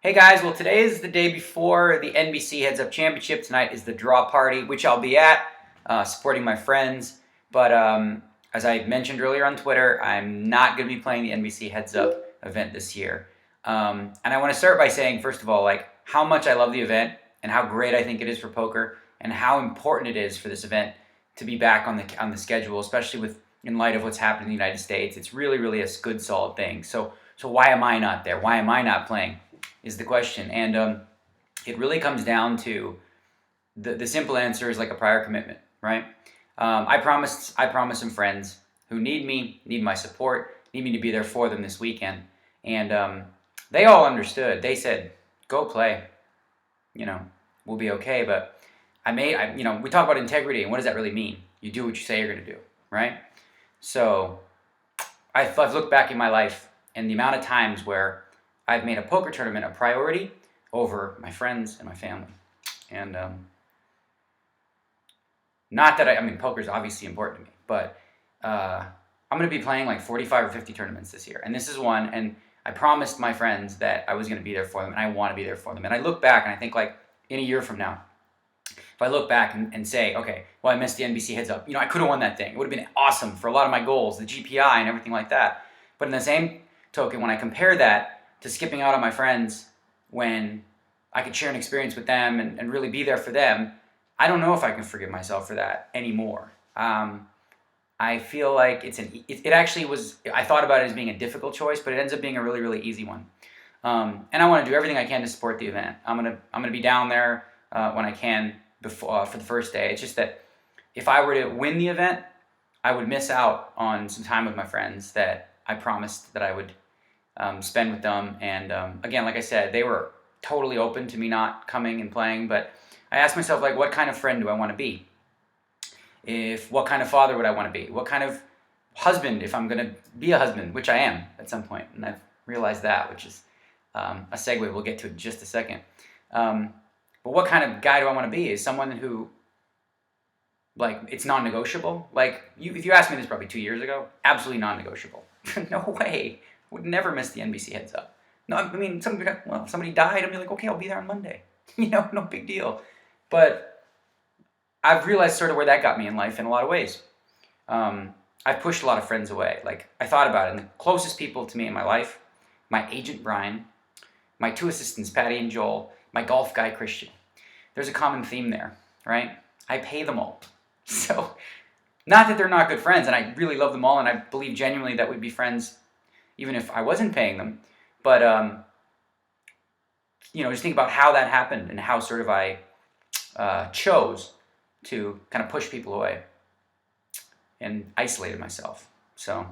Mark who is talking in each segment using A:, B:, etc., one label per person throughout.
A: Hey guys, well today is the day before the NBC Heads Up Championship. Tonight is the draw party, which I'll be at, supporting my friends. But as I mentioned earlier on Twitter, I'm not going to be playing the NBC Heads Up event this year. And I want to start by saying, first of all, like how much I love the event and how great I think it is for poker and how important it is for this event to be back on the schedule, especially in light of what's happened in the United States. It's really a good, solid thing. So why am I not there? Why am I not playing? Is the question. And it really comes down to the simple answer is like a prior commitment, right? I promised some friends who need my support, need me to be there for them this weekend. And they all understood. They said, go play, we'll be okay. But we talk about integrity, and what does that really mean? You do what you say you're going to do, right? So I've looked back in my life and the amount of times where I've made a poker tournament a priority over my friends and my family. And not that poker is obviously important to me, but I'm going to be playing like 45 or 50 tournaments this year. And this is one, and I promised my friends that I was going to be there for them, and I want to be there for them. And I look back, and I think like in a year from now, if I look back and say, okay, well, I missed the NBC Heads Up. I could have won that thing. It would have been awesome for a lot of my goals, the GPI and everything like that. But in the same token, when I compare that to skipping out on my friends when I could share an experience with them and really be there for them, I don't know if I can forgive myself for that anymore. I feel like it actually was, I thought about it as being a difficult choice, but it ends up being a really easy one. And I want to do everything I can to support the event. I'm gonna be down there when I can for the first day. It's just that if I were to win the event, I would miss out on some time with my friends that I promised that I would spend with them. And again, like I said, they were totally open to me not coming and playing, but I asked myself, like, what kind of friend do I want to be? What kind of father would I want to be? What kind of husband, if I'm going to be a husband, which I am at some point, and I've realized that, which is a segue we'll get to in just a second. But what kind of guy do I want to be? Is someone who, like, it's non-negotiable? Like, if you asked me this probably 2 years ago, absolutely non-negotiable. No way. Would never miss the NBC Heads Up. No, somebody died, I'd be like, okay, I'll be there on Monday. No big deal. But I've realized sort of where that got me in life in a lot of ways. I've pushed a lot of friends away. Like, I thought about it, and the closest people to me in my life, my agent Brian, my 2 assistants Patty and Joel, my golf guy Christian. There's a common theme there, right? I pay them all. So, not that they're not good friends, and I really love them all, and I believe genuinely that we'd be friends even if I wasn't paying them. But, just think about how that happened and how sort of I chose to kind of push people away and isolated myself. So,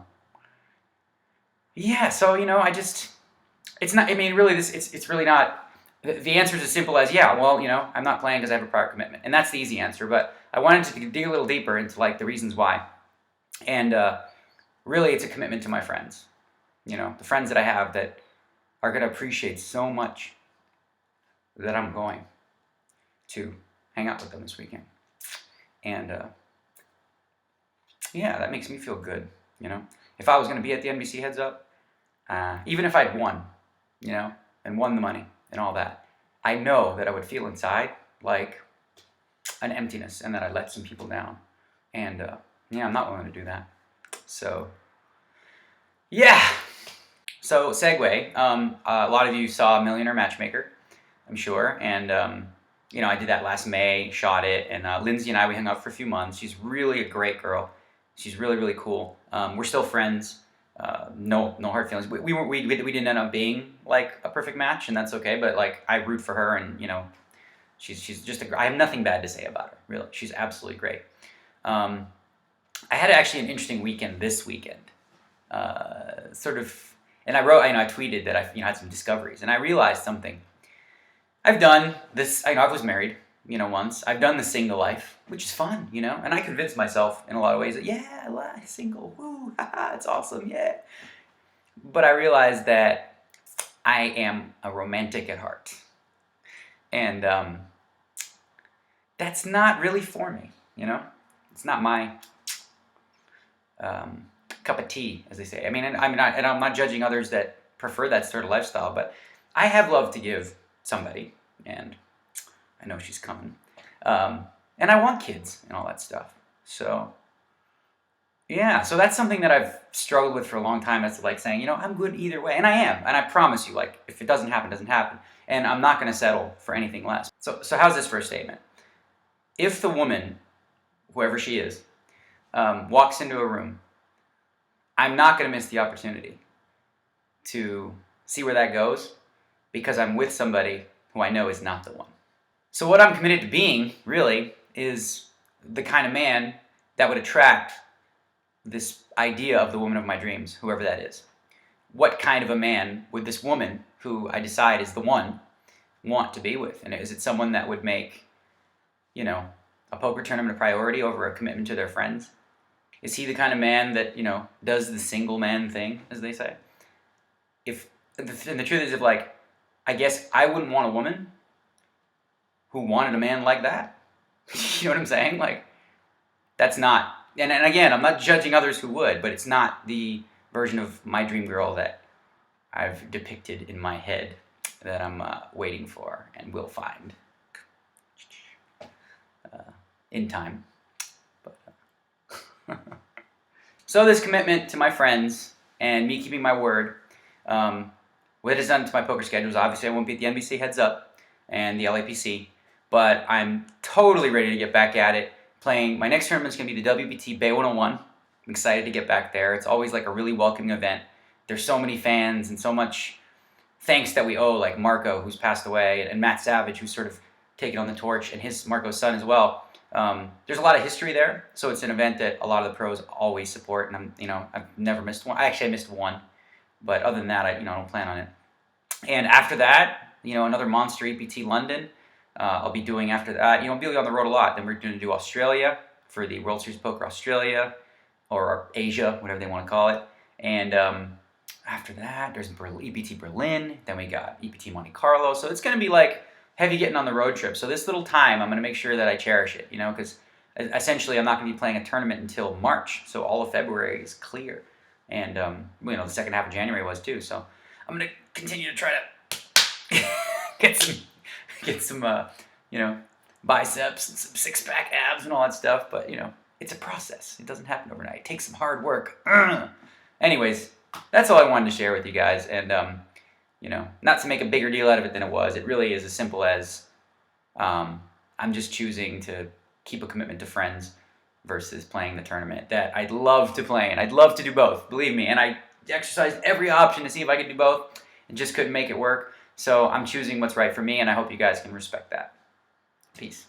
A: yeah, so, it's not, really, it's really not, the answer is as simple as, yeah, well, I'm not playing because I have a prior commitment. And that's the easy answer, but I wanted to dig a little deeper into, like, the reasons why. And really, it's a commitment to my friends. The friends that I have that are going to appreciate so much that I'm going to hang out with them this weekend. And, that makes me feel good, If I was going to be at the NBC Heads Up, even if I'd won, and won the money and all that, I know that I would feel inside like an emptiness and that I let some people down. And, I'm not willing to do that. So, yeah. So, segue, a lot of you saw Millionaire Matchmaker, I'm sure, and, I did that last May, shot it, and Lindsay and I, we hung out for a few months. She's really a great girl. She's really cool. We're still friends. No hard feelings. We didn't end up being, like, a perfect match, and that's okay, but, like, I root for her, and, she's just I have nothing bad to say about her, really. She's absolutely great. I had actually an interesting weekend this weekend, and I tweeted that I had some discoveries, and I realized something. I've done this, I was married, once. I've done the single life, which is fun, and I convinced myself in a lot of ways that, yeah, single, woo, haha, it's awesome, yeah. But I realized that I am a romantic at heart. And that's not really for me, It's not my cup of tea, as they say. I'm not judging others that prefer that sort of lifestyle, but I have love to give somebody, and I know she's coming. And I want kids and all that stuff. So, yeah, so that's something that I've struggled with for a long time. It's like saying, I'm good either way. And I am. And I promise you, like, if it doesn't happen, it doesn't happen. And I'm not going to settle for anything less. So how's this first statement? If the woman, whoever she is, walks into a room, I'm not going to miss the opportunity to see where that goes because I'm with somebody who I know is not the one. So what I'm committed to being, really, is the kind of man that would attract this idea of the woman of my dreams, whoever that is. What kind of a man would this woman, who I decide is the one, want to be with? And is it someone that would make, a poker tournament a priority over a commitment to their friends? Is he the kind of man that, does the single man thing, as they say? And the truth is, I guess I wouldn't want a woman who wanted a man like that. You know what I'm saying? That's not, and again, I'm not judging others who would, but it's not the version of my dream girl that I've depicted in my head that I'm waiting for and will find in time. But, so this commitment to my friends and me keeping my word, what it has done to my poker schedules, obviously I won't be at the NBC Heads Up and the LAPC, but I'm totally ready to get back at it. Playing, my next tournament's going to be the WBT Bay 101. I'm excited to get back there. It's always like a really welcoming event. There's so many fans and so much thanks that we owe, like Marco, who's passed away, and Matt Savage, who's sort of taken on the torch, and Marco's son as well. There's a lot of history there, so it's an event that a lot of the pros always support, and I've never missed one. I missed one, but other than that, I don't plan on it. And after that, another monster EPT London. I'll be doing after that. I'll be on the road a lot. Then we're going to do Australia for the World Series of Poker Australia, or Asia, whatever they want to call it. And after that, there's EPT Berlin. Then we got EPT Monte Carlo. So it's going to be like heavy getting on the road trip. So this little time, I'm going to make sure that I cherish it, because essentially I'm not going to be playing a tournament until March. So all of February is clear. And, the second half of January was too. So I'm going to continue to try to get some biceps and some six-pack abs and all that stuff. But, it's a process. It doesn't happen overnight. It takes some hard work. Anyways, that's all I wanted to share with you guys. And, not to make a bigger deal out of it than it was. It really is as simple as I'm just choosing to keep a commitment to friends versus playing the tournament that I'd love to play. And I'd love to do both, believe me. And I exercised every option to see if I could do both and just couldn't make it work. So I'm choosing what's right for me, and I hope you guys can respect that. Peace.